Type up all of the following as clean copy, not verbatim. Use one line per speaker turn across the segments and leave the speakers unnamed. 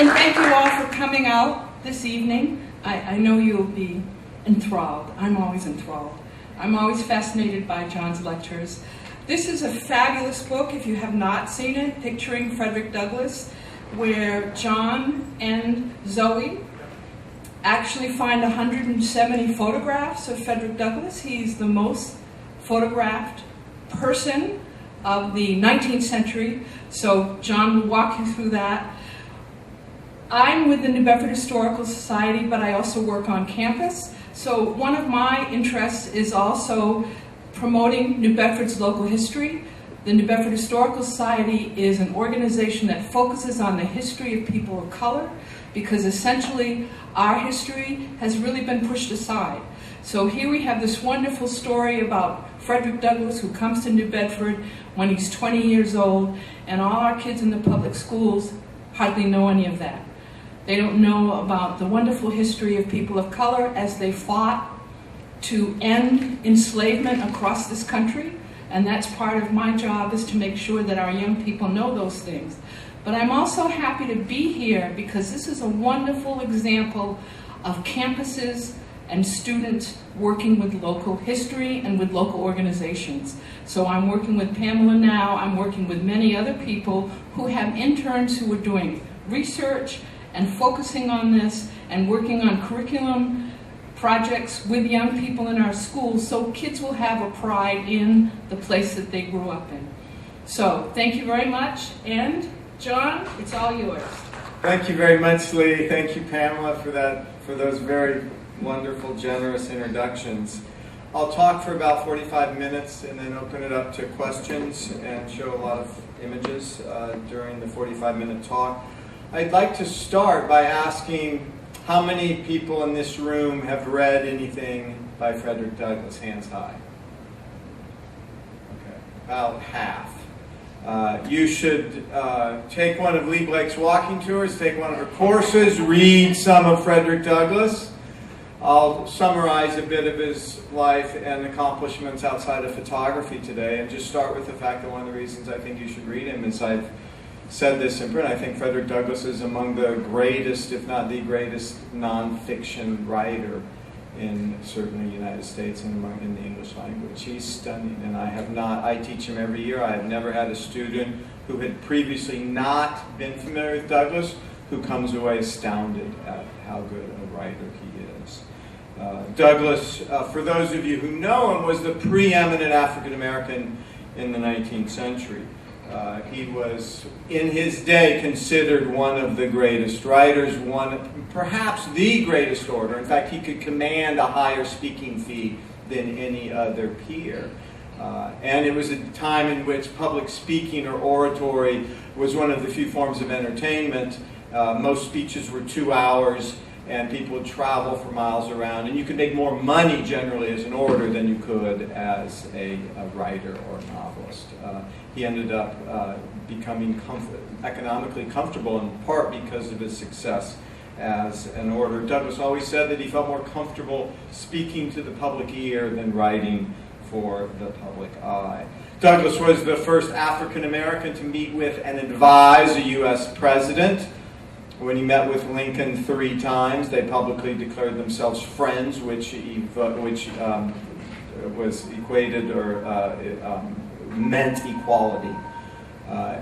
And thank you all for coming out this evening. I know you'll be enthralled. I'm always enthralled. I'm always fascinated by John's lectures. This is a fabulous book, if you have not seen it, Picturing Frederick Douglass, where John and Zoe actually find 170 photographs of Frederick Douglass. He's the most photographed person of the 19th century, so John will walk you through that. I'm with the New Bedford Historical Society, but I also work on campus. So one of my interests is also promoting New Bedford's local history. The New Bedford Historical Society is an organization that focuses on the history of people of color, because essentially our history has really been pushed aside. So here we have this wonderful story about Frederick Douglass, who comes to New Bedford when he's 20 years old, and all our kids in the public schools hardly know any of that. They don't know about the wonderful history of people of color as they fought to end enslavement across this country, and that's part of my job, is to make sure that our young people know those things. But I'm also happy to be here because this is a wonderful example of campuses and students working with local history and with local organizations. So I'm working with Pamela now, I'm working with many other people who have interns who are doing research and focusing on this and working on curriculum projects with young people in our schools, so kids will have a pride in the place that they grew up in. So thank you very much, and John, it's all yours.
Thank you very much, Lee. Thank you, Pamela, for those very wonderful, generous introductions. I'll talk for about 45 minutes and then open it up to questions and show a lot of images during the 45-minute talk. I'd like to start by asking how many people in this room have read anything by Frederick Douglass? Hands high. Okay, about half. You should take one of Lee Blake's walking tours, take one of her courses, read some of Frederick Douglass. I'll summarize a bit of his life and accomplishments outside of photography today, and just start with the fact that one of the reasons I think you should read him is I've said this in print. I think Frederick Douglass is among the greatest, if not the greatest, nonfiction writer in certainly the United States and in the English language. He's stunning, and I teach him every year. I have never had a student who had previously not been familiar with Douglass who comes away astounded at how good a writer he is. Douglass, for those of you who know him, was the preeminent African American in the 19th century. He was, in his day, considered one of the greatest writers, perhaps the greatest orator. In fact, he could command a higher speaking fee than any other peer. And it was a time in which public speaking or oratory was one of the few forms of entertainment. Most speeches were 2 hours, and people would travel for miles around. And you could make more money generally as an orator than you could as a writer or a novelist. He ended up becoming economically comfortable in part because of his success as an orator. Douglass always said that he felt more comfortable speaking to the public ear than writing for the public eye. Douglass was the first African American to meet with and advise a U.S. president. When he met with Lincoln 3 times, they publicly declared themselves friends, which was equated or meant equality.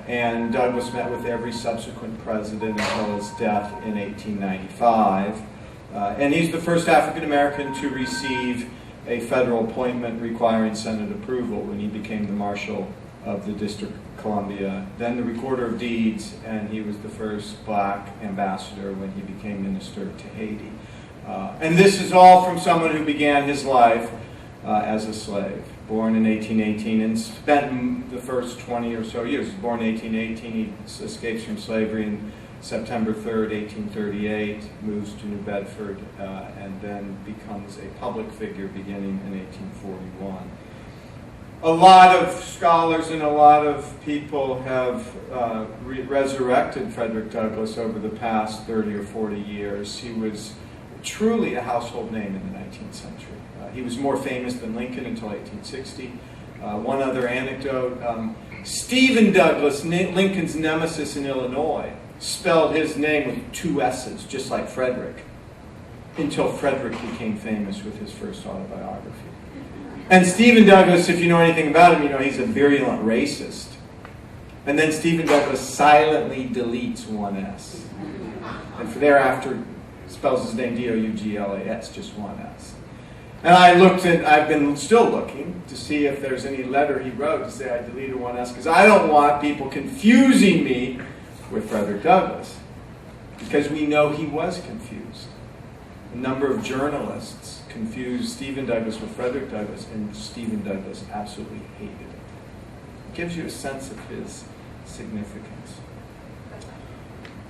And Douglass met with every subsequent president until his death in 1895. And he's the first African American to receive a federal appointment requiring Senate approval when he became the Marshal of the District of Columbia, then the Recorder of Deeds, and he was the first black ambassador when he became minister to Haiti. And this is all from someone who began his life as a slave, born in 1818 and spent the first 20 or so years. He was born in 1818, he escapes from slavery in September 3rd, 1838, moves to New Bedford, and then becomes a public figure beginning in 1841. A lot of scholars and a lot of people have resurrected Frederick Douglass over the past 30 or 40 years. He was truly a household name in the 19th century. He was more famous than Lincoln until 1860. One other anecdote, Stephen Douglas, Lincoln's nemesis in Illinois, spelled his name with 2 S's, just like Frederick, until Frederick became famous with his first autobiography. And Stephen Douglass, if you know anything about him, you know he's a virulent racist. And then Stephen Douglass silently deletes 1 S. And for thereafter spells his name Douglas, just 1 S. And I've been still looking to see if there's any letter he wrote to say I deleted 1 S, because I don't want people confusing me with Frederick Douglass. Because we know he was confused. A number of journalists confused Stephen Douglass with Frederick Douglass, and Stephen Douglass absolutely hated it. It gives you a sense of his significance.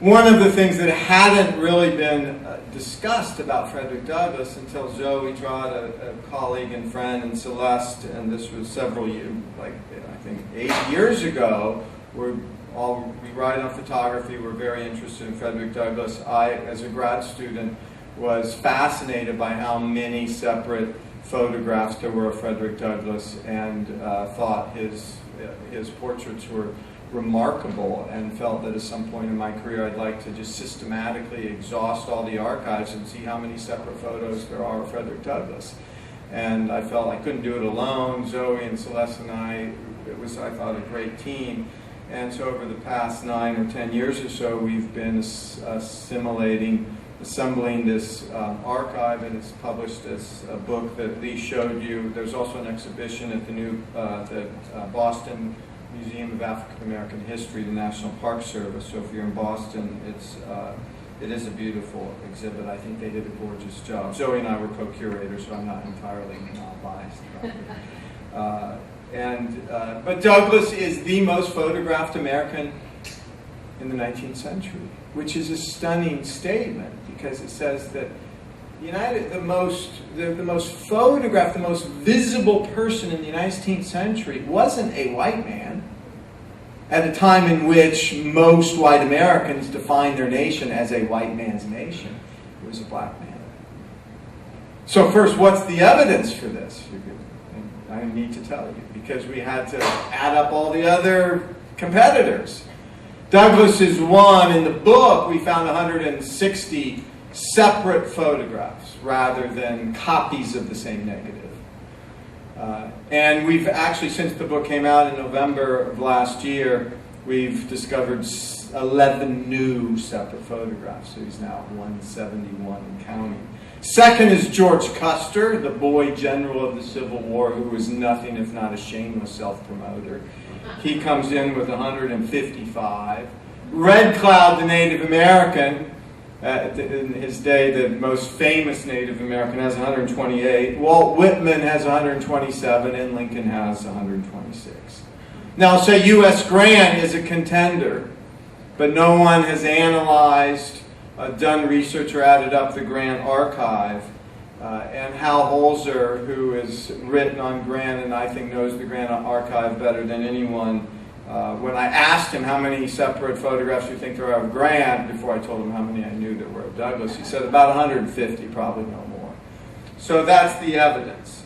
One of the things that hadn't really been discussed about Frederick Douglass until Zoe Trott, a colleague and friend, and Celeste, and this was several years, like I think 8 years ago, we write on photography, we're very interested in Frederick Douglass. I, as a grad student, was fascinated by how many separate photographs there were of Frederick Douglass, and thought his portraits were remarkable, and felt that at some point in my career I'd like to just systematically exhaust all the archives and see how many separate photos there are of Frederick Douglass. And I felt I couldn't do it alone. Zoe and Celeste and I, it was, I thought, a great team. And so over the past 9 or 10 years or so, we've been assembling this archive, and it's published as a book that Lee showed you. There's also an exhibition at the new Boston Museum of African American History, the National Park Service. So if you're in Boston, it is a beautiful exhibit. I think they did a gorgeous job. Zoe and I were co-curators, so I'm not entirely biased about it. But Douglass is the most photographed American in the 19th century, which is a stunning statement, because it says that the most photographed, the most visible person in the 19th century wasn't a white man, at a time in which most white Americans defined their nation as a white man's nation. It was a black man. So first, what's the evidence for this? I need to tell you, because we had to add up all the other competitors. Douglass is one. In the book, we found 160 separate photographs rather than copies of the same negative. And we've actually, since the book came out in November of last year, we've discovered 11 new separate photographs. So he's now 171 and counting. Second is George Custer, the boy general of the Civil War, who was nothing if not a shameless self-promoter. He comes in with 155. Red Cloud, the Native American, in his day, the most famous Native American, has 128. Walt Whitman has 127, and Lincoln has 126. Now, I'll say U.S. Grant is a contender, but no one has analyzed, done research, or added up the Grant archive. And Hal Holzer, who has written on Grant and I think knows the Grant archive better than anyone, when I asked him how many separate photographs you think there are of Grant, before I told him how many I knew there were of Douglass, he said about 150, probably no more. So that's the evidence.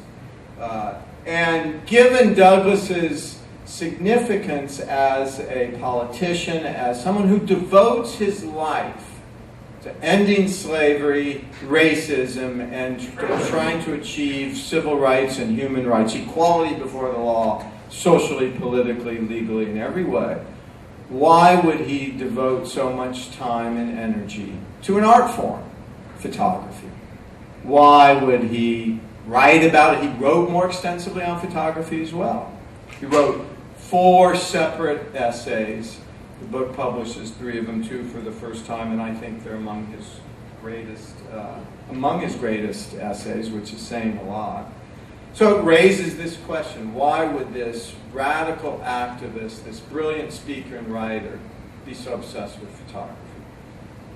And given Douglass's significance as a politician, as someone who devotes his life to ending slavery, racism, and trying to achieve civil rights and human rights, equality before the law, socially, politically, legally, in every way, why would he devote so much time and energy to an art form, photography? Why would he write about it? He wrote more extensively on photography as well. He wrote 4 separate essays. The book publishes 3 of them, 2 for the first time, and I think they're among his greatest essays, which is saying a lot. So it raises this question: why would this radical activist, this brilliant speaker and writer, be so obsessed with photography?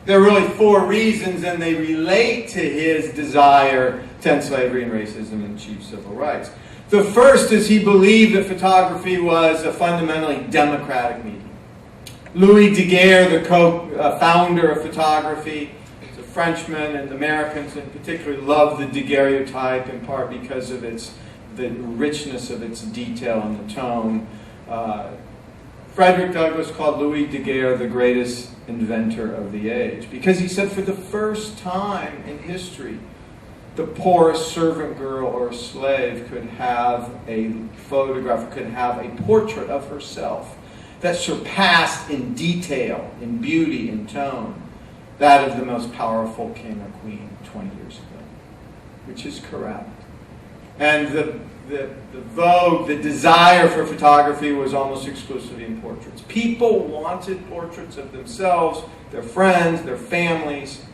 There are really 4 reasons, and they relate to his desire to end slavery and racism and achieve civil rights. The first is he believed that photography was a fundamentally democratic medium. Louis Daguerre, the co-founder of photography, is a Frenchman, and Americans in particular love the daguerreotype, in part because of the richness of its detail and the tone. Frederick Douglass called Louis Daguerre the greatest inventor of the age, because he said for the first time in history, the poorest servant girl or slave could have a photograph, could have a portrait of herself that surpassed in detail, in beauty, in tone, that of the most powerful king or queen 20 years ago, which is correct. And the vogue, the desire for photography was almost exclusively in portraits. People wanted portraits of themselves, their friends, their families,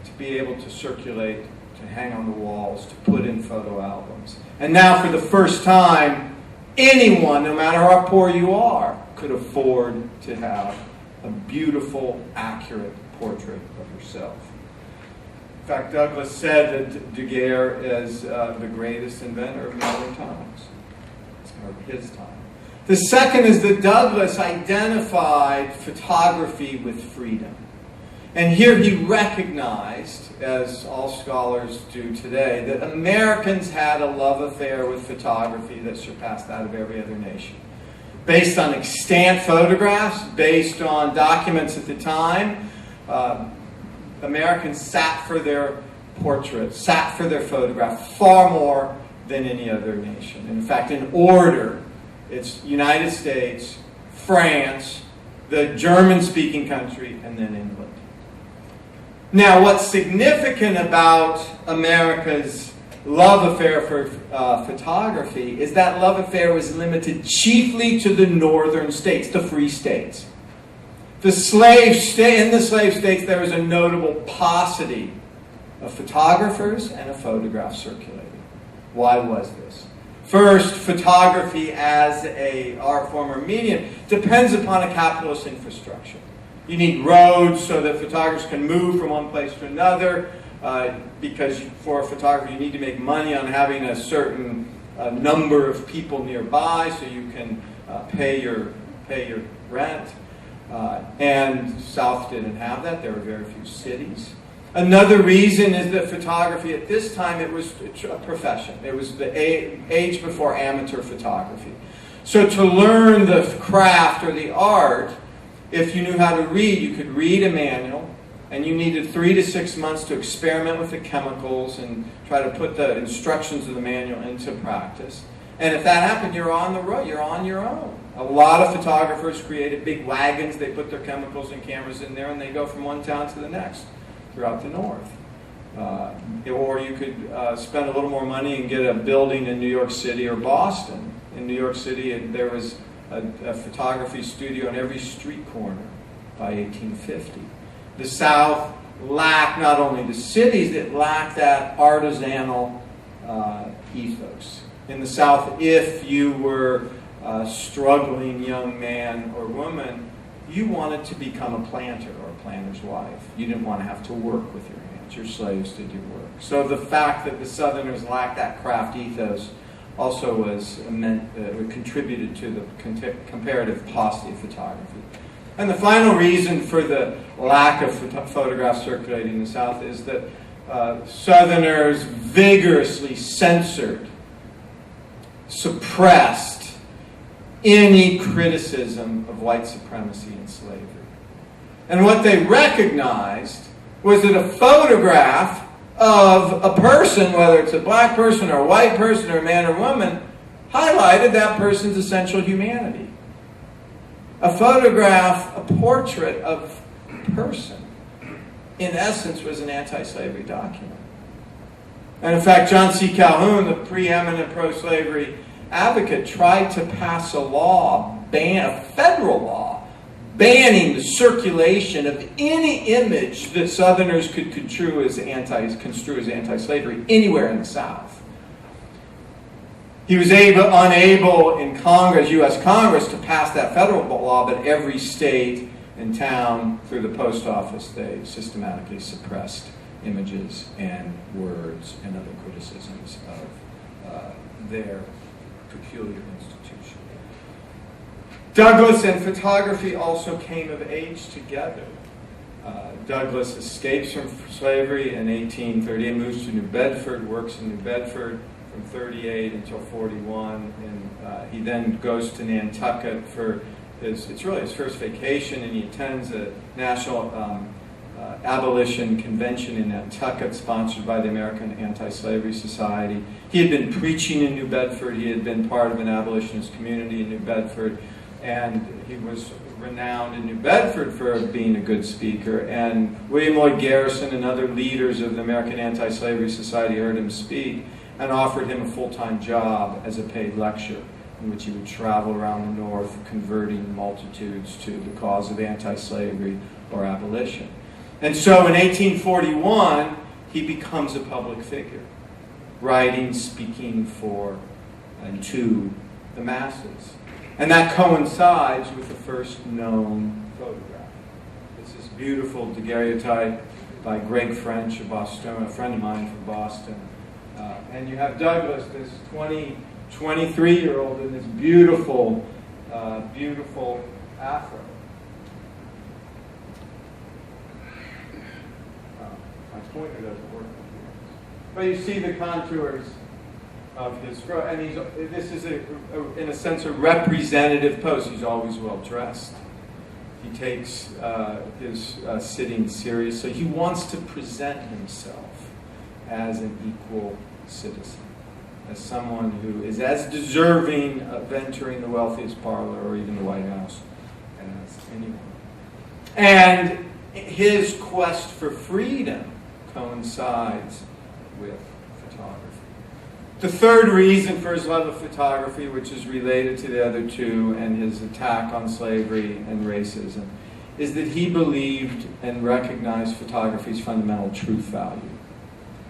to be able to circulate, to hang on the walls, to put in photo albums. And now for the first time, anyone, no matter how poor you are, could afford to have a beautiful, accurate portrait of yourself. In fact, Douglass said that Daguerre is the greatest inventor of modern times, or his time. The second is that Douglass identified photography with freedom. And here he recognized, as all scholars do today, that Americans had a love affair with photography that surpassed that of every other nation. Based on extant photographs, based on documents at the time, Americans sat for their portraits, sat for their photograph far more than any other nation. In fact, in order, it's United States, France, the German-speaking country, and then England. Now, what's significant about America's love affair for photography is that love affair was limited chiefly to the northern states, the free states. In the slave states, there was a notable paucity of photographers and of photographs circulating. Why was this? First, photography as an art form or medium depends upon a capitalist infrastructure. You need roads so that photographers can move from one place to another, because for a photographer you need to make money on having a certain number of people nearby so you can pay your rent. And South didn't have that. There were very few cities. Another reason is that photography at this time, it was a profession. It was the age before amateur photography. So to learn the craft or the art, if you knew how to read, you could read a manual, and you needed 3 to 6 months to experiment with the chemicals and try to put the instructions of the manual into practice. And if that happened, you're on the road, you're on your own. A lot of photographers created big wagons, they put their chemicals and cameras in there, and they go from one town to the next throughout the north. Or you could spend a little more money and get a building in New York City or Boston. In New York City, there was a photography studio on every street corner by 1850. The South lacked not only the cities, it lacked that artisanal ethos. In the South, if you were a struggling young man or woman, you wanted to become a planter or a planter's wife. You didn't want to have to work with your hands. Your slaves did your work. So the fact that the Southerners lacked that craft ethos also was contributed to the comparative paucity of photography. And the final reason for the lack of photographs circulating in the South is that Southerners vigorously censored, suppressed any criticism of white supremacy and slavery. And what they recognized was that a photograph of a person, whether it's a black person or a white person or a man or woman, highlighted that person's essential humanity. A photograph, a portrait of a person, in essence, was an anti-slavery document. And in fact, John C. Calhoun, the preeminent pro-slavery advocate, tried to pass a law, a federal law, banning the circulation of any image that Southerners could construe as anti-slavery anywhere in the South. He was unable in Congress, U.S. Congress, to pass that federal law, but every state and town, through the post office, they systematically suppressed images and words and other criticisms of their peculiar institution. Douglass and photography also came of age together. Douglass escapes from slavery in 1838, moves to New Bedford, works in New Bedford from 38 until 41, and he then goes to Nantucket for it's really his first vacation, and he attends a national abolition convention in Nantucket sponsored by the American Anti-Slavery Society. He had been preaching in New Bedford. He had been part of an abolitionist community in New Bedford, and he was renowned in New Bedford for being a good speaker. And William Lloyd Garrison and other leaders of the American Anti-Slavery Society heard him speak and offered him a full-time job as a paid lecturer, in which he would travel around the North converting multitudes to the cause of anti-slavery or abolition. And so in 1841, he becomes a public figure, writing, speaking for and to the masses. And that coincides with the first known photograph. It's this beautiful daguerreotype by Greg French, a friend of mine from Boston. And you have Douglass, this 23-year-old in this beautiful, beautiful afro. My pointer doesn't work. But you see the contours of his growth, and this is, in a sense, a representative pose. He's always well dressed. He takes his sitting seriously. He wants to present himself as an equal citizen, as someone who is as deserving of entering the wealthiest parlor or even the White House as anyone. And his quest for freedom coincides with photography. The third reason for his love of photography, which is related to the other two and his attack on slavery and racism, is that he believed and recognized photography's fundamental truth value.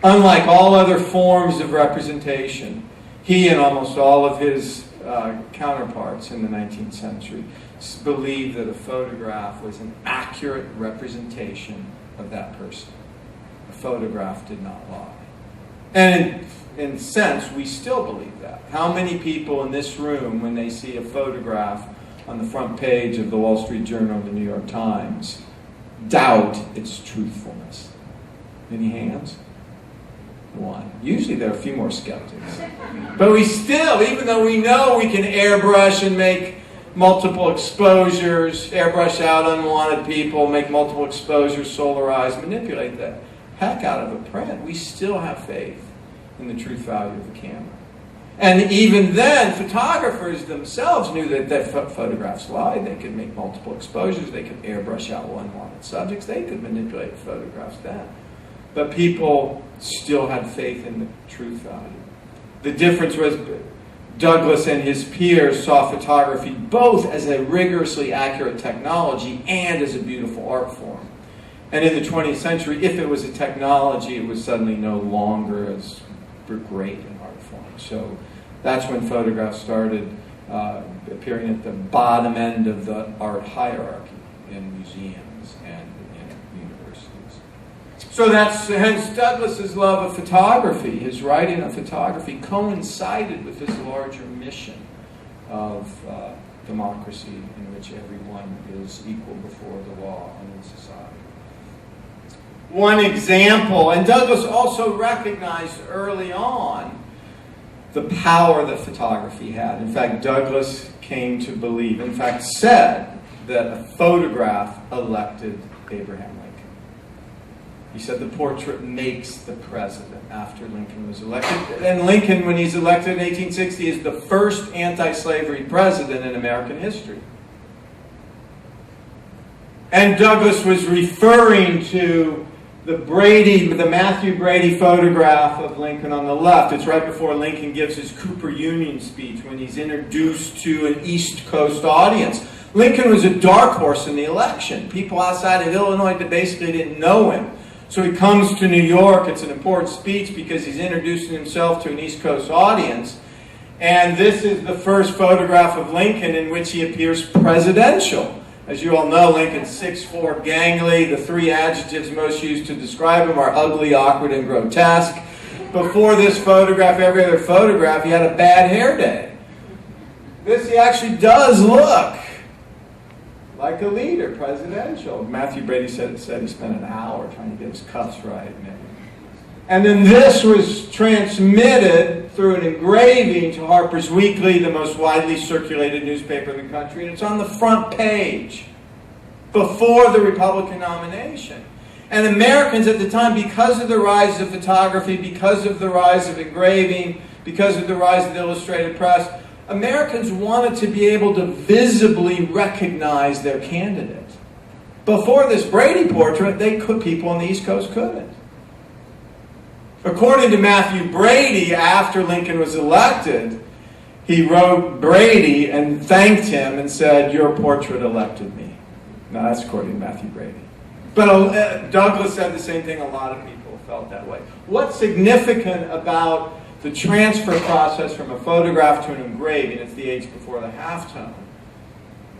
Unlike all other forms of representation, he and almost all of his counterparts in the 19th century believed that a photograph was an accurate representation of that person. A photograph did not lie. And in a sense, we still believe that. How many people in this room, when they see a photograph on the front page of the Wall Street Journal or the New York Times, doubt its truthfulness? Any hands? One. Usually there are a few more skeptics. But we still, even though we know we can airbrush and make multiple exposures, airbrush out unwanted people, make multiple exposures, solarize, manipulate the heck out of a print, we still have faith in the truth value of the camera. And even then, photographers themselves knew that photographs lied. They could make multiple exposures. They could airbrush out unwanted subjects. They could manipulate photographs then. But people still had faith in the truth value. The difference was Douglass and his peers saw photography both as a rigorously accurate technology and as a beautiful art form. And in the 20th century, if it was a technology, it was suddenly no longer as great an art form. So that's when photographs started appearing at the bottom end of the art hierarchy in museums and in universities. So that's hence Douglass's love of photography. His writing on photography coincided with this larger mission of democracy in which everyone is equal before the law and in society. One example, and Douglass also recognized early on the power that photography had. In fact, Douglass came to believe, in fact said, that a photograph elected Abraham Lincoln. He said the portrait makes the president after Lincoln was elected. And Lincoln, when he's elected in 1860, is the first anti-slavery president in American history. And Douglass was referring to the Matthew Brady photograph of Lincoln on the left. It's right before Lincoln gives his Cooper Union speech when he's introduced to an East Coast audience. Lincoln was a dark horse in the election. People outside of Illinois basically didn't know him. So he comes to New York. It's an important speech because he's introducing himself to an East Coast audience. And this is the first photograph of Lincoln in which he appears presidential. As you all know, Lincoln's 6'4", gangly. The three adjectives most used to describe him are ugly, awkward, and grotesque. Before this photograph, every other photograph, he had a bad hair day. This, he actually does look like a leader, presidential. Matthew Brady said he spent an hour trying to get his cuffs right. And then this was transmitted through an engraving to Harper's Weekly, the most widely circulated newspaper in the country, and it's on the front page before the Republican nomination. And Americans at the time, because of the rise of photography, because of the rise of engraving, because of the rise of the illustrated press, Americans wanted to be able to visibly recognize their candidate. Before this Brady portrait, people on the East Coast couldn't. According to Matthew Brady, after Lincoln was elected, he wrote Brady and thanked him and said, "Your portrait elected me." Now that's according to Matthew Brady. But Douglass said the same thing. A lot of people felt that way. What's significant about the transfer process from a photograph to an engraving, it's the age before the halftone,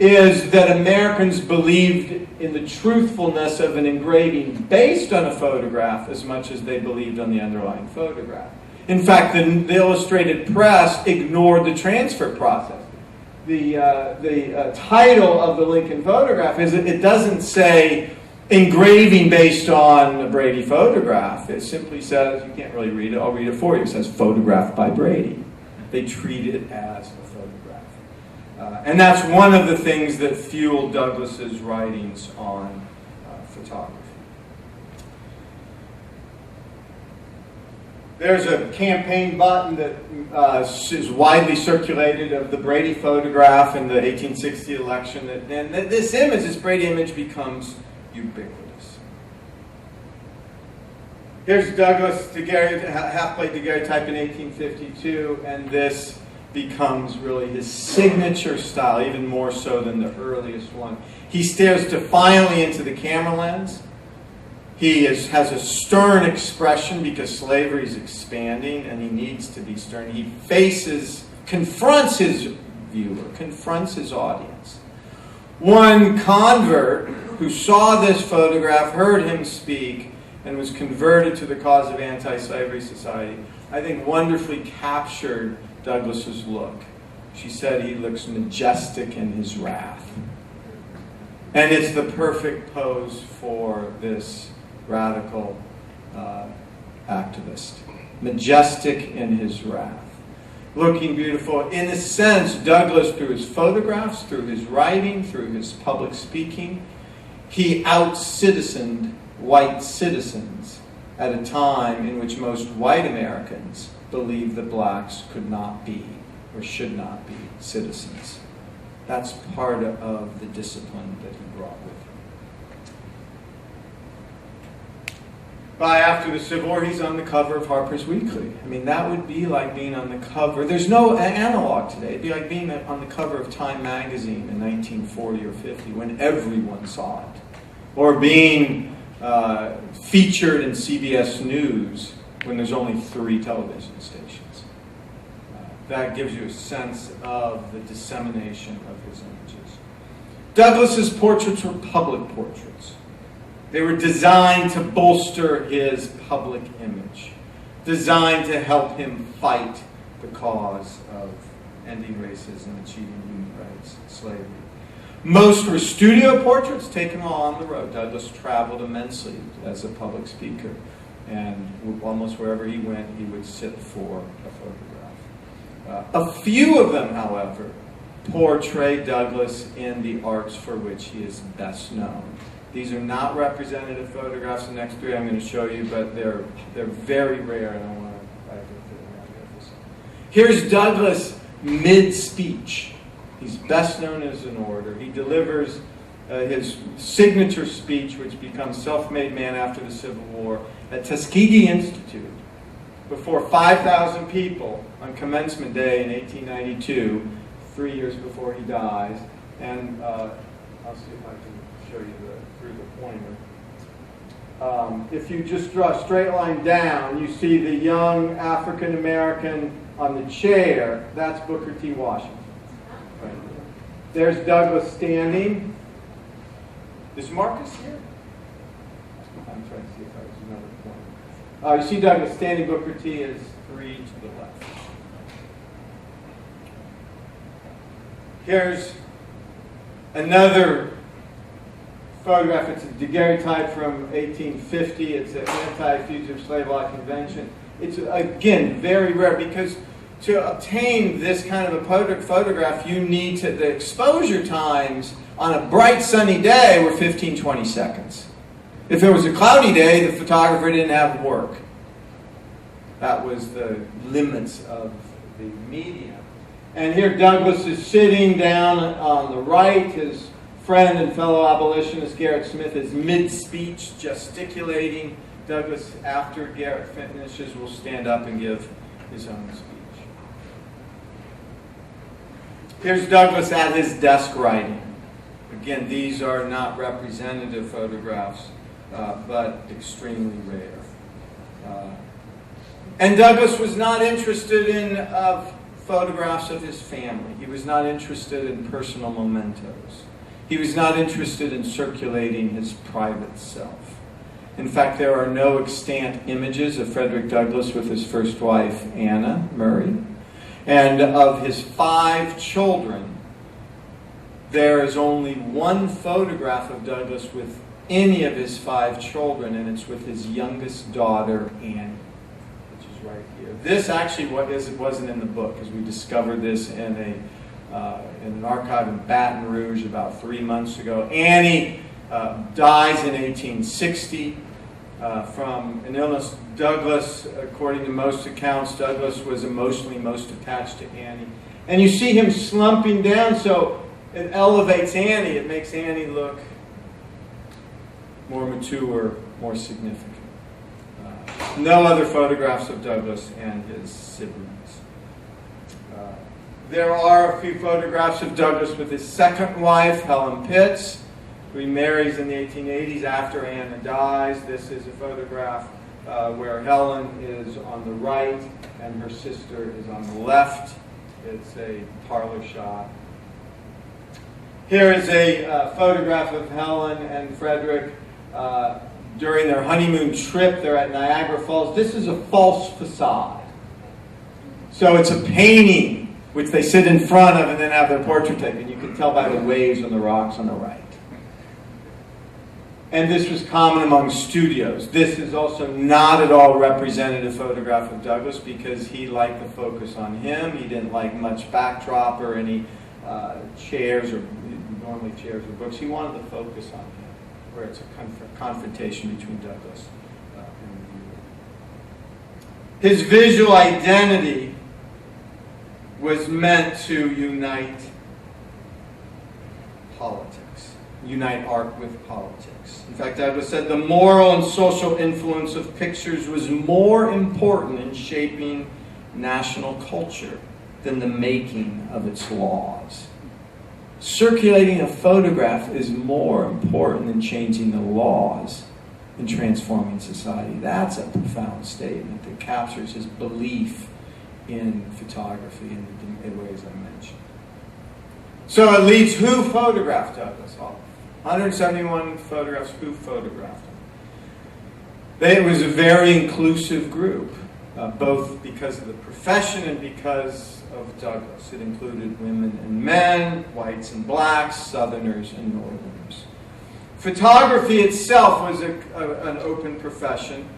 is that Americans believed in the truthfulness of an engraving based on a photograph as much as they believed on the underlying photograph. In fact, the illustrated press ignored the transfer process. The title of the Lincoln photograph is, it doesn't say engraving based on a Brady photograph. It simply says, you can't really read it, I'll read it for you. It says photographed by Brady. They treat it as a photograph. And that's one of the things that fueled Douglass's writings on photography. There's a campaign button that is widely circulated of the Brady photograph in the 1860 election. And this image, this Brady image, becomes ubiquitous. Here's Douglas half-plate daguerreotype in 1852, and this becomes really his signature style, even more so than the earliest one. He stares defiantly into the camera lens. He has a stern expression because slavery is expanding, and he needs to be stern. He confronts his viewer, confronts his audience. One convert who saw this photograph, heard him speak, and was converted to the cause of anti-slavery society, I think wonderfully captured Douglass's look. She said he looks majestic in his wrath. And it's the perfect pose for this radical activist. Majestic in his wrath. Looking beautiful. In a sense, Douglass, through his photographs, through his writing, through his public speaking, he out-citizened white citizens at a time in which most white Americans believed that blacks could not be or should not be citizens. That's part of the discipline that he brought with him. By after the Civil War, he's on the cover of Harper's Weekly. I mean, that would be like being on the cover. There's no analog today. It'd be like being on the cover of Time magazine in 1940 or 50 when everyone saw it. Or being featured in CBS News when there's only 3 television stations. That gives you a sense of the dissemination of his images. Douglass's portraits were public portraits. They were designed to bolster his public image, designed to help him fight the cause of ending racism, achieving human rights, slavery. Most were studio portraits taken while on the road. Douglass traveled immensely as a public speaker, and almost wherever he went, he would sit for a photograph. A few of them, however, portray Douglass in the arts for which he is best known. These are not representative photographs. The next 3 I'm going to show you, but they're very rare, and I want to get this. Here's Douglass mid-speech. He's best known as an orator. He delivers his signature speech, which becomes Self-Made Man after the Civil War, at Tuskegee Institute before 5,000 people on Commencement Day in 1892, 3 years before he dies. And I'll see if I can show you through the pointer. If you just draw a straight line down, you see the young African American on the chair. That's Booker T. Washington. Right. There's Douglass standing. Is Marcus here? I'm trying to see if there's another point. You see Douglass standing. Booker T. is 3 to the left. Here's another photograph. It's a daguerreotype from 1850. It's an anti-fugitive slave law convention. It's, again, very rare because to obtain this kind of a photograph, you need to, the exposure times on a bright sunny day were 15, 20 seconds. If it was a cloudy day, the photographer didn't have work. That was the limits of the medium. And here Douglass is sitting down on the right. His friend and fellow abolitionist Garrett Smith is mid-speech, gesticulating. Douglass, after Garrett finishes, will stand up and give his own speech. Here's Douglass at his desk writing. Again, these are not representative photographs, but extremely rare. And Douglass was not interested in photographs of his family. He was not interested in personal mementos. He was not interested in circulating his private self. In fact, there are no extant images of Frederick Douglass with his first wife, Anna Murray. And of his 5 children, there is only one photograph of Douglass with any of his 5 children, and it's with his youngest daughter, Annie, which is right here. This actually wasn't in the book, because we discovered this in an archive in Baton Rouge about 3 months ago. Annie dies in 1860 from an illness. Douglass, according to most accounts, Douglass was emotionally most attached to Annie. And you see him slumping down, so it elevates Annie. It makes Annie look more mature, more significant. No other photographs of Douglass and his siblings. There are a few photographs of Douglass with his second wife, Helen Pitts, who he marries in the 1880s after Anna dies. This is a photograph where Helen is on the right and her sister is on the left. It's a parlor shot. Here is a photograph of Helen and Frederick during their honeymoon trip. They're at Niagara Falls. This is a false facade. So it's a painting which they sit in front of and then have their portrait taken. You can tell by the waves on the rocks on the right. And this was common among studios. This is also not at all representative photograph of Douglass because he liked the focus on him. He didn't like much backdrop or any chairs or normally chairs or books. He wanted the focus on him, where it's a confrontation between Douglass and the viewer. His visual identity was meant to unite politics, unite art with politics. In fact, Douglass said the moral and social influence of pictures was more important in shaping national culture than the making of its laws. Circulating a photograph is more important than changing the laws and transforming society. That's a profound statement that captures his belief in photography in the ways I mentioned. So it leads who photographed Douglass? 171 photographs. Who photographed him? It was a very inclusive group, both because of the profession and because of Douglass. It included women and men, whites and blacks, Southerners and Northerners. Photography itself was an open profession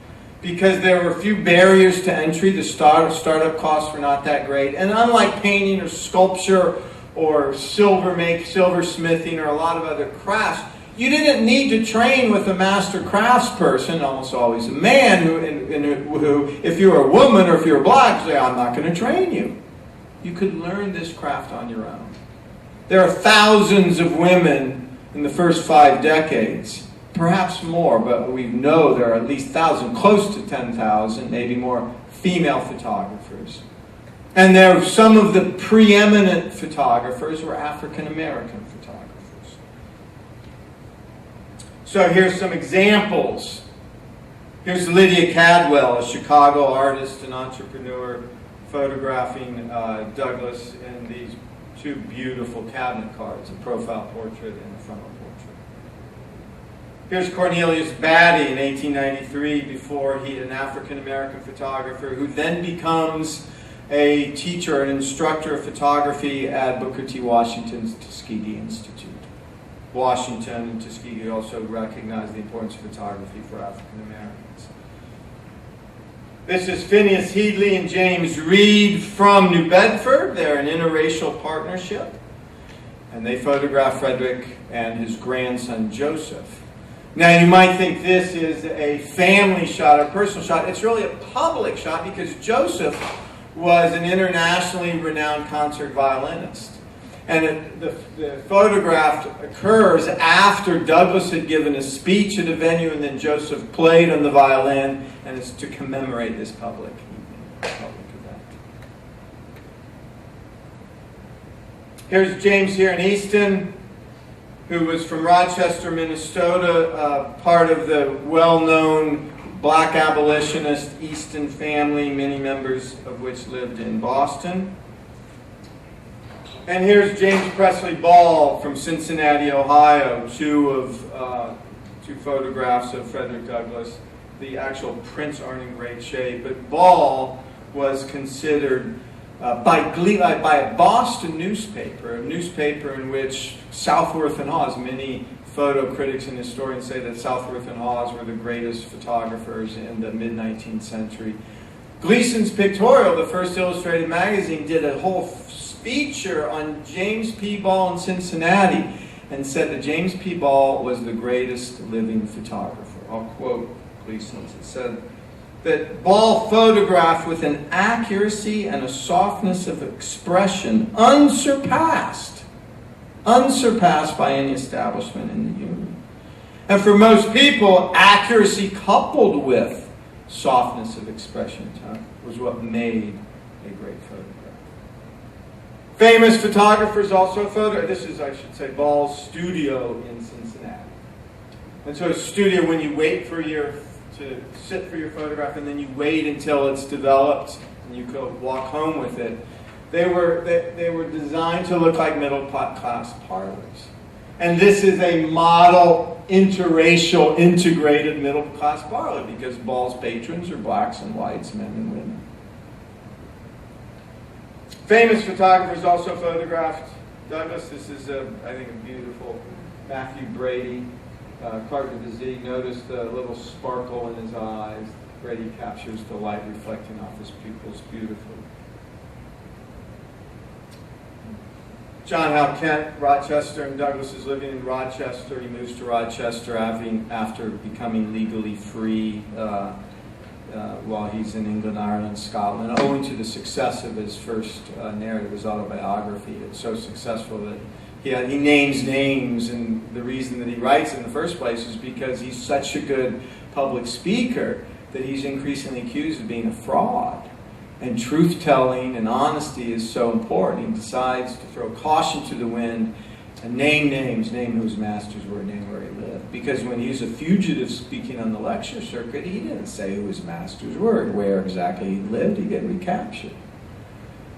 because there were few barriers to entry. The startup costs were not that great. And unlike painting or sculpture or silversmithing or a lot of other crafts, you didn't need to train with a master craftsperson, almost always a man, who, if you were a woman or if you were black, say, I'm not going to train you. You could learn this craft on your own. There are thousands of women in the first 5 decades, perhaps more, but we know there are at least 1,000, close to 10,000, maybe more, female photographers. And there are some of the preeminent photographers were African American photographers. So here's some examples. Here's Lydia Cadwell, a Chicago artist and entrepreneur, photographing Douglass in these 2 beautiful cabinet cards, a profile portrait and a frontal portrait. Here's Cornelius Batty in 1893, before an African-American photographer who then becomes a teacher, an instructor of photography at Booker T. Washington's Tuskegee Institute. Washington and Tuskegee also recognized the importance of photography for African Americans. This is Phineas Headley and James Reed from New Bedford. They're an interracial partnership. And they photographed Frederick and his grandson Joseph. Now you might think this is a family shot, a personal shot. It's really a public shot because Joseph was an internationally renowned concert violinist. And the photograph occurs after Douglass had given a speech at a venue and then Joseph played on the violin, and it's to commemorate this public event. Here's James here in Easton, who was from Rochester, Minnesota, part of the well-known black abolitionist Easton family, many members of which lived in Boston. And here's James Presley Ball from Cincinnati, Ohio, two photographs of Frederick Douglass. The actual prints aren't in great shape, but Ball was considered by a Boston newspaper, a newspaper in which Southworth and Hawes, many photo critics and historians say that Southworth and Hawes were the greatest photographers in the mid-19th century. Gleason's Pictorial, the first illustrated magazine, did a whole feature on James P. Ball in Cincinnati and said that James P. Ball was the greatest living photographer. I'll quote Gleason's. It said that Ball photographed with an accuracy and a softness of expression unsurpassed by any establishment in the Union. And for most people, accuracy coupled with softness of expression was what made a great photograph. Famous photographers also photographed. This is, I should say, Ball's studio in Cincinnati. And so a studio, when you wait to sit for your photograph and then you wait until it's developed and you go walk home with it, they were designed to look like middle-class parlors. And this is a model interracial integrated middle-class parlor because Ball's patrons are blacks and whites, men and women. Famous photographers also photographed Douglass. This is, I think, a beautiful Matthew Brady, carte de visite. Notice the little sparkle in his eyes. Brady captures the light reflecting off his pupils beautifully. John Howe Kent, Rochester, and Douglass is living in Rochester. He moves to Rochester after becoming legally free while he's in England, Ireland, Scotland, owing to the success of his first narrative, his autobiography. It's so successful that he names names, and the reason that he writes in the first place is because he's such a good public speaker that he's increasingly accused of being a fraud. And truth-telling and honesty is so important. He decides to throw caution to the wind and name names, name who his masters were, name where he lived. Because when he was a fugitive speaking on the lecture circuit, he didn't say who his masters were, where exactly he lived. He'd get recaptured.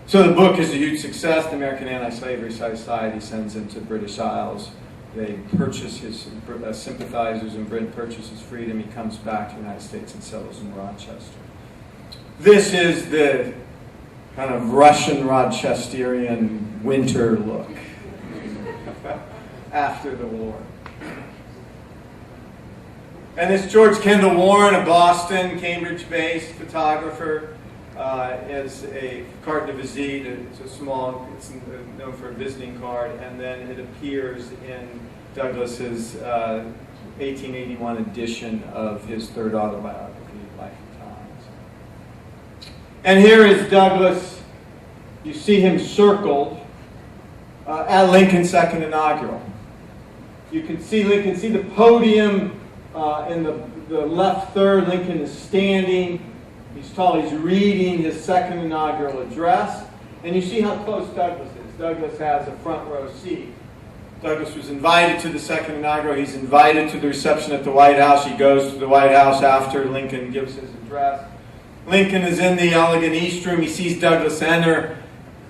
So the book is a huge success. The American Anti-Slavery Society sends him to British Isles. They purchase his sympathizers in Britain, purchase his freedom. He comes back to the United States and settles in Rochester. This is the kind of Russian Rochesterian winter look after the war. And this George Kendall Warren, a Boston, Cambridge-based photographer, is a carte de visite. It's known for a visiting card, and then it appears in Douglass's 1881 edition of his third autobiography, Life and Times. And here is Douglass. You see him circled at Lincoln's second inaugural. You can see Lincoln, see the podium in the left third. Lincoln is standing. He's tall. He's reading his second inaugural address. And you see how close Douglass is. Douglass has a front row seat. Douglass was invited to the second inaugural. He's invited to the reception at the White House. He goes to the White House after Lincoln gives his address. Lincoln is in the elegant East Room. He sees Douglass enter.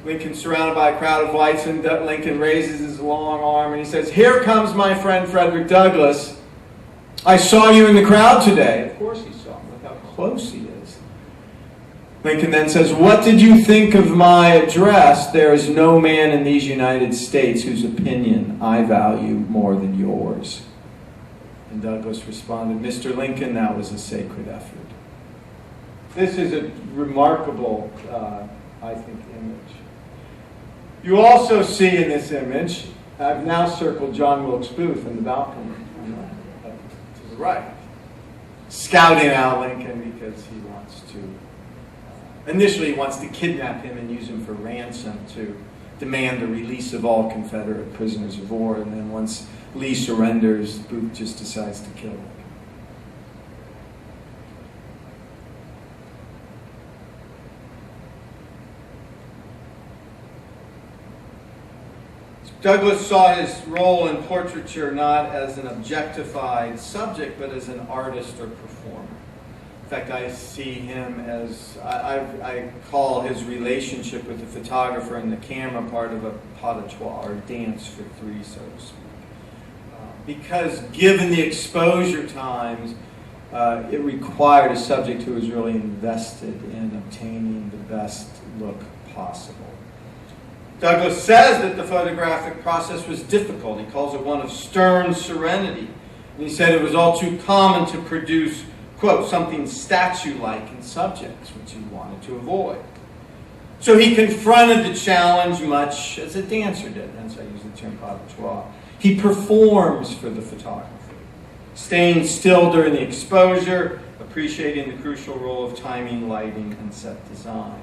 Lincoln's surrounded by a crowd of whites, and Lincoln raises his long arm and he says, "Here comes my friend Frederick Douglass. I saw you in the crowd today." Of course he saw him. Look how close he is. Lincoln then says, "What did you think of my address? There is no man in these United States whose opinion I value more than yours." And Douglass responded, "Mr. Lincoln, that was a sacred effort." This is a remarkable, I think, image. You also see in this image, I've now circled John Wilkes Booth in the balcony to the right, scouting out Lincoln because he wants to, initially he wants to kidnap him and use him for ransom to demand the release of all Confederate prisoners of war, and then once Lee surrenders, Booth just decides to kill him. Douglass saw his role in portraiture not as an objectified subject, but as an artist or performer. In fact, I see him as, I call his relationship with the photographer and the camera part of a pas de trois, or dance for three, so to speak. Because given the exposure times, it required a subject who was really invested in obtaining the best look possible. Douglass says that the photographic process was difficult. He calls it one of stern serenity. And he said it was all too common to produce, quote, something statue-like in subjects, which he wanted to avoid. So he confronted the challenge much as a dancer did, hence I use the term pas de trois. He performs for the photographer, staying still during the exposure, appreciating the crucial role of timing, lighting, and set design.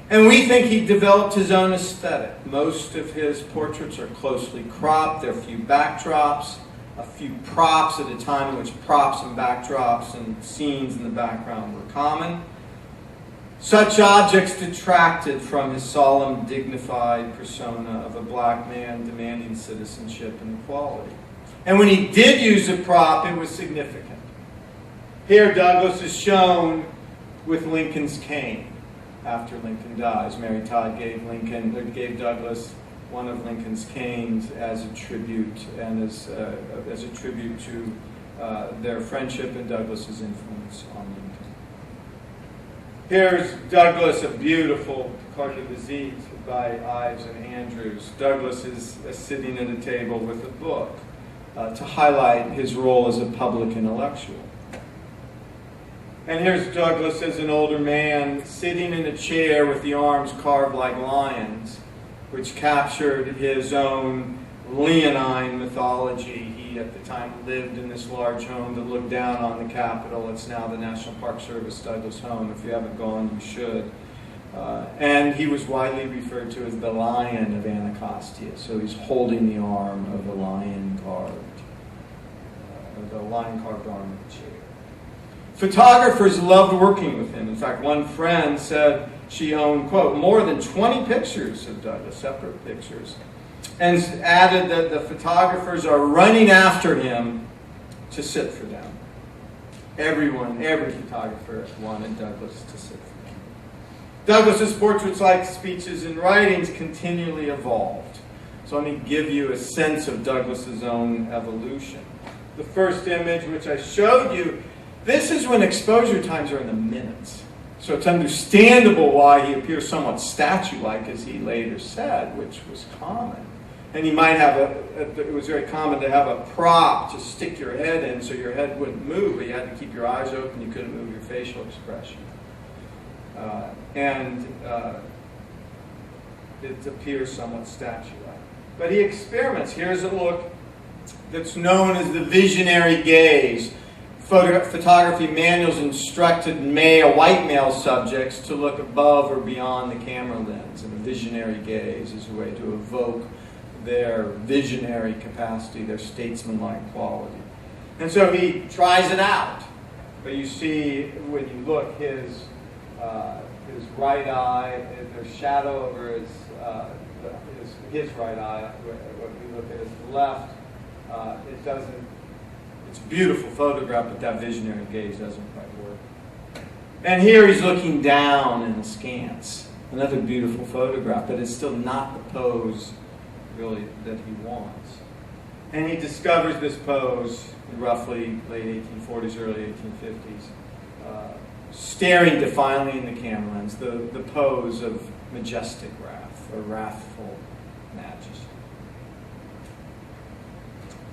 And we think he developed his own aesthetic. Most of his portraits are closely cropped. There are a few backdrops, a few props at a time in which props and backdrops and scenes in the background were common. Such objects detracted from his solemn, dignified persona of a black man demanding citizenship and equality. And when he did use a prop, it was significant. Here, Douglass is shown with Lincoln's cane. After Lincoln dies, Mary Todd gave Douglass one of Lincoln's canes as a tribute, and as a tribute to their friendship and Douglass's influence on Lincoln. Here's Douglass, a beautiful carte de visite by Ives and Andrews. Douglass is sitting at a table with a book to highlight his role as a public intellectual. And here's Douglass as an older man sitting in a chair with the arms carved like lions, which captured his own leonine mythology. He, at the time, lived in this large home that looked down on the Capitol. It's now the National Park Service Douglass home. If you haven't gone, you should. And he was widely referred to as the Lion of Anacostia. So he's holding the arm of the lion carved arm of the chair. Photographers loved working with him. In fact, one friend said she owned, quote, more than 20 pictures of Douglass, separate pictures, and added that the photographers are running after him to sit for them. Every photographer wanted Douglass to sit for them. Douglass's portraits, like speeches and writings, continually evolved. So let me give you a sense of Douglass's own evolution. The first image, which I showed you, this is when exposure times are in the minutes. So it's understandable why he appears somewhat statue-like, as he later said, which was common. And he might have it was very common to have a prop to stick your head in so your head wouldn't move, but you had to keep your eyes open, you couldn't move your facial expression. It appears somewhat statue-like. But he experiments. Here's a look that's known as the visionary gaze. Photography manuals instructed white male subjects to look above or beyond the camera lens, and a visionary gaze is a way to evoke their visionary capacity, their statesmanlike quality. And so he tries it out. But you see, when you look, his right eye, there's shadow over his right eye. When you look at his left, it doesn't. It's a beautiful photograph, but that visionary gaze doesn't quite work. And here he's looking down in askance. Another beautiful photograph, but it's still not the pose, really, that he wants. And he discovers this pose in roughly late 1840s, early 1850s, staring defiantly in the camera lens, the pose of majestic wrath or wrathful majesty.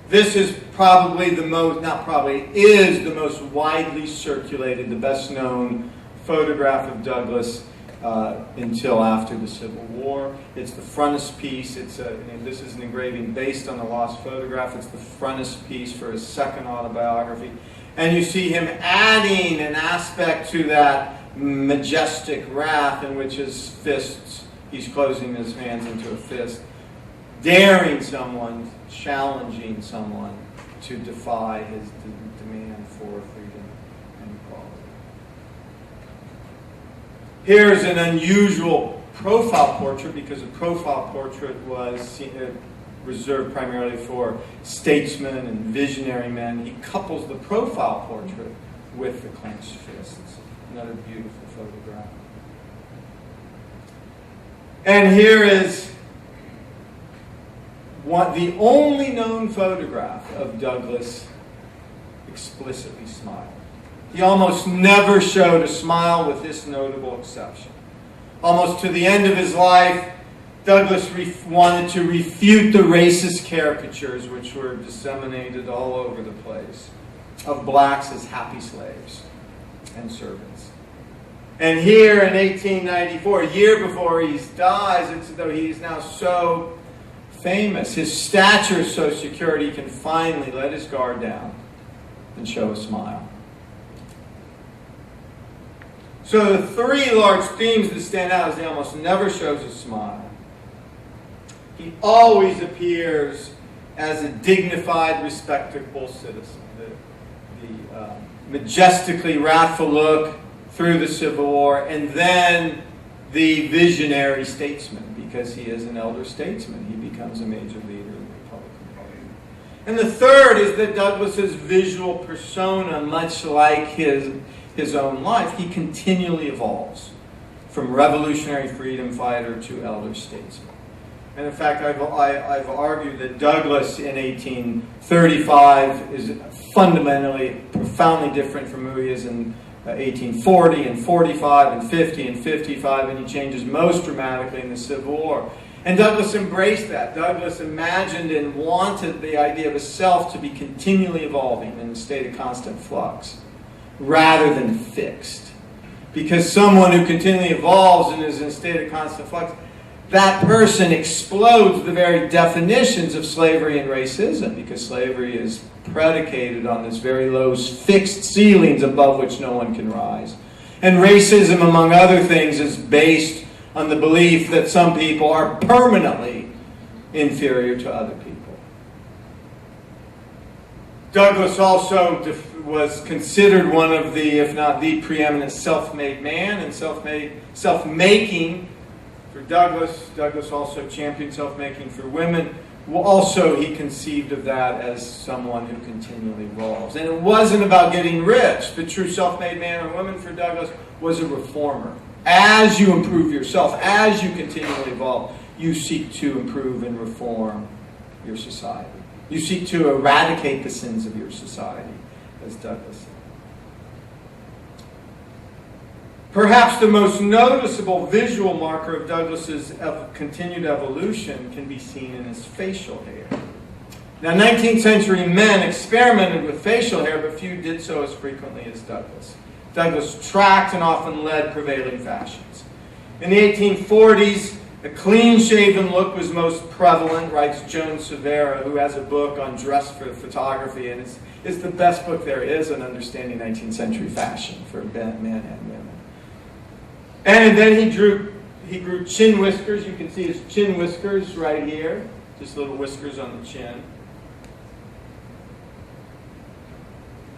This is probably the most, not probably, is the most widely circulated, the best known photograph of Douglass until after the Civil War. It's the frontispiece. This is an engraving based on a lost photograph. It's the frontispiece for his second autobiography. And you see him adding an aspect to that majestic wrath in which his fists, he's closing his hands into a fist, daring someone, challenging someone to defy his demand for freedom and equality. Here's an unusual profile portrait, because a profile portrait was reserved primarily for statesmen and visionary men. He couples the profile portrait with the clenched fists. Another beautiful photograph. And here is the only known photograph of Douglass explicitly smiling. He almost never showed a smile, with this notable exception. Almost to the end of his life, Douglass wanted to refute the racist caricatures which were disseminated all over the place of blacks as happy slaves and servants. And here in 1894, a year before he dies, it's as though he's now so famous, his stature is so secure, he can finally let his guard down and show a smile. So the three large themes that stand out is he almost never shows a smile. He always appears as a dignified, respectable citizen. The majestically wrathful look through the Civil War, and then the visionary statesman, because he is an elder statesman. He becomes a major leader in the Republican Party. And the third is that Douglass's visual persona, much like his own life, he continually evolves from revolutionary freedom fighter to elder statesman. And in fact, I've argued that Douglass in 1835 is fundamentally, profoundly different from who he is in 1840 and 45 and 50 and 55, and he changes most dramatically in the Civil War. And Douglass embraced that. Douglass imagined and wanted the idea of a self to be continually evolving in a state of constant flux, rather than fixed. Because someone who continually evolves and is in a state of constant flux, that person explodes the very definitions of slavery and racism, because slavery is predicated on this very low fixed ceilings above which no one can rise. And racism, among other things, is based on the belief that some people are permanently inferior to other people. Douglass also was considered one of the, if not the preeminent self-made man, and self-making for Douglass. Douglass also championed self-making for women. Well, also, he conceived of that as someone who continually evolves. And it wasn't about getting rich. The true self-made man or woman for Douglass was a reformer. As you improve yourself, as you continually evolve, you seek to improve and reform your society. You seek to eradicate the sins of your society, as Douglass said. Perhaps the most noticeable visual marker of Douglass's continued evolution can be seen in his facial hair. Now, 19th century men experimented with facial hair, but few did so as frequently as Douglass. Douglass tracked and often led prevailing fashions. In the 1840s, a clean-shaven look was most prevalent, writes Joan Severa, who has a book on dress for photography, and it's the best book there is on understanding 19th century fashion for men and women. And then he grew chin whiskers. You can see his chin whiskers right here, just little whiskers on the chin.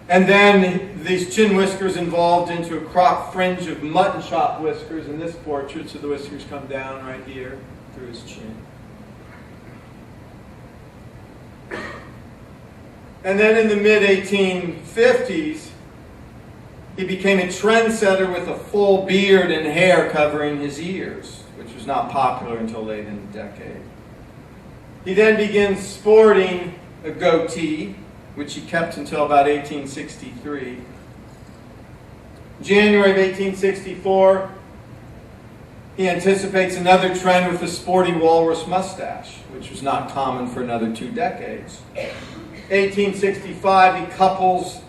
And then these chin whiskers evolved into a crop fringe of mutton chop whiskers in this portrait, so the whiskers come down right here through his chin. And then in the mid-1850s, he became a trendsetter with a full beard and hair covering his ears, which was not popular until late in the decade. He then begins sporting a goatee, which he kept until about 1863. January of 1864, he anticipates another trend with the sporty walrus mustache, which was not common for another 2 decades. 1865, he couples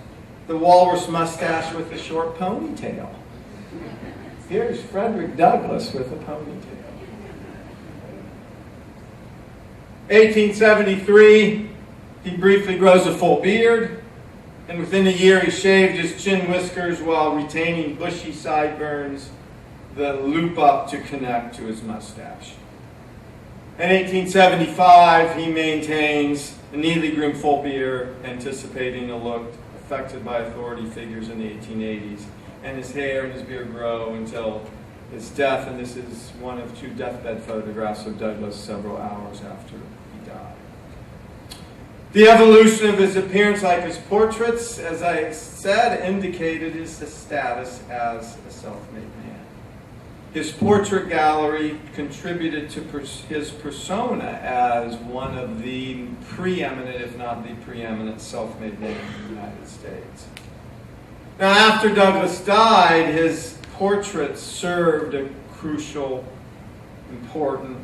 the walrus mustache with a short ponytail. Here's Frederick Douglass with a ponytail. 1873, he briefly grows a full beard, and within a year he shaved his chin whiskers while retaining bushy sideburns that loop up to connect to his mustache. In 1875, he maintains a neatly groomed full beard, anticipating a look affected by authority figures in the 1880s. And his hair and his beard grow until his death, and this is one of 2 deathbed photographs of Douglass several hours after he died. The evolution of his appearance, like his portraits, as I said, indicated his status as a self-made man. His portrait gallery contributed to his persona as one of the preeminent, if not the preeminent, self-made men in the United States. Now, after Douglass died, his portraits served a crucial, important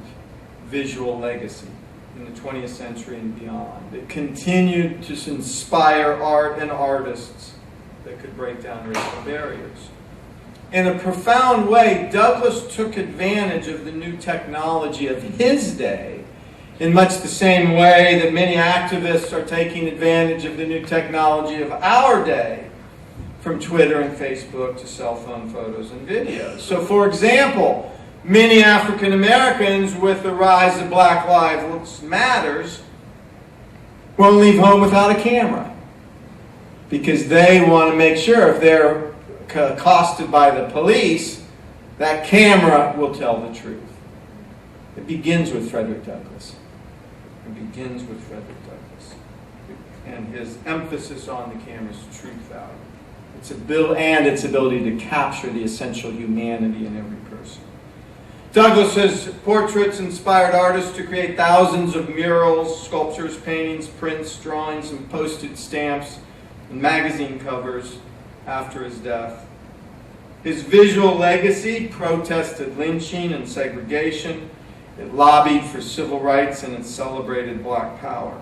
visual legacy in the 20th century and beyond. It continued to inspire art and artists that could break down racial barriers. In a profound way, Douglass took advantage of the new technology of his day in much the same way that many activists are taking advantage of the new technology of our day, from Twitter and Facebook to cell phone photos and videos. So, for example, many African Americans, with the rise of Black Lives Matters, won't leave home without a camera because they want to make sure if they're accosted by the police, that camera will tell the truth. It begins with Frederick Douglass. It begins with Frederick Douglass and his emphasis on the camera's truth value. Its ability to capture the essential humanity in every person. Douglass's portraits inspired artists to create thousands of murals, sculptures, paintings, prints, drawings, and postage stamps and magazine covers after his death. His visual legacy protested lynching and segregation. It lobbied for civil rights and it celebrated black power.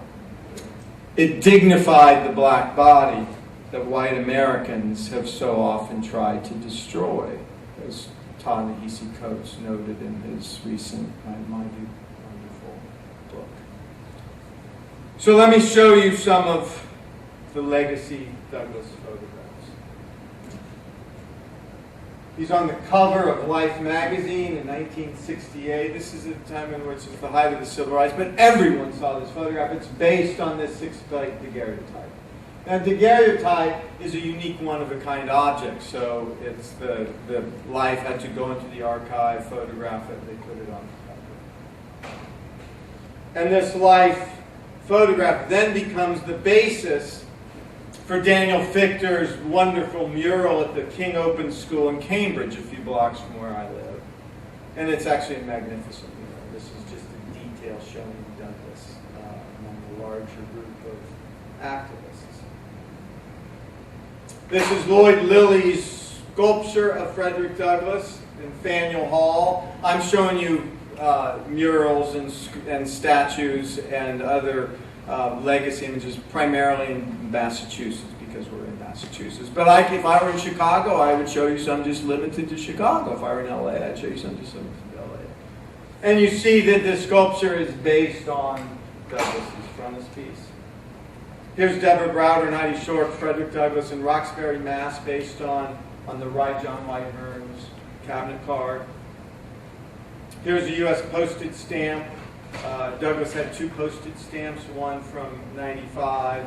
It dignified the black body that white Americans have so often tried to destroy, as Ta-Nehisi Coates noted in his recent, in my view, wonderful book. So let me show you some of the legacy Douglass photographs. He's on the cover of Life magazine in 1968. This is a time in which it's the height of the civil rights, but everyone saw this photograph. It's based on this 6-plate daguerreotype. Now, daguerreotype is a unique one-of-a-kind object, so it's the Life had to go into the archive, photograph it, they put it on the cover. And this Life photograph then becomes the basis for Daniel Fichter's wonderful mural at the King Open School in Cambridge, a few blocks from where I live. And it's actually a magnificent mural. This is just a detail showing Douglass among a larger group of activists. This is Lloyd Lilly's sculpture of Frederick Douglass in Faneuil Hall. I'm showing you murals and statues and other legacy images, primarily in Massachusetts, because we're in Massachusetts. But if I were in Chicago, I would show you some just limited to Chicago. If I were in LA, I'd show you some just limited to LA. And you see that this sculpture is based on Douglass's frontispiece. Here's Deborah Browder and Heidi Short, Frederick Douglass in Roxbury, Mass., based on the right John Whitehurn's cabinet card. Here's a U.S. postage stamp. Douglass had 2 postage stamps, one from 95,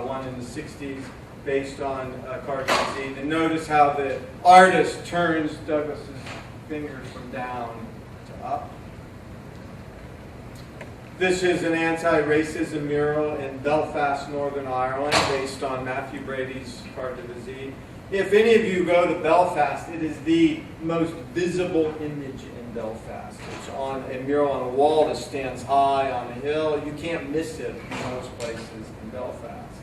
one in the 60s, based on Carney Library. And notice how the artist turns Douglass's fingers from down to up. This is an anti-racism mural in Belfast, Northern Ireland, based on Matthew Brady's Carte de Visite. If any of you go to Belfast, it is the most visible image in Belfast. It's on a mural on a wall that stands high on a hill. You can't miss it in most places in Belfast.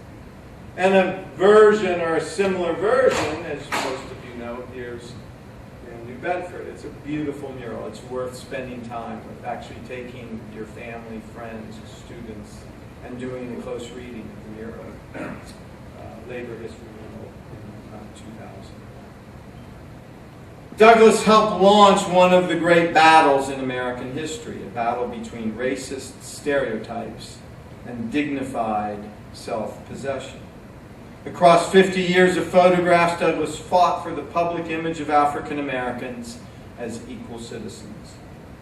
And a version or a similar version, as most of you know, here's in New Bedford. It's a beautiful mural. It's worth spending time with, actually taking your family, friends, students, and doing a close reading of the mural. Labor history mural in 2000. Douglass helped launch one of the great battles in American history, a battle between racist stereotypes and dignified self-possession. Across 50 years of photographs, Douglass fought for the public image of African Americans as equal citizens.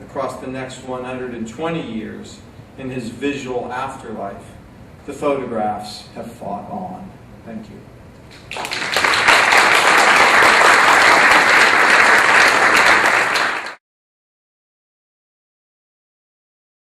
Across the next 120 years, in his visual afterlife, the photographs have fought on. Thank you.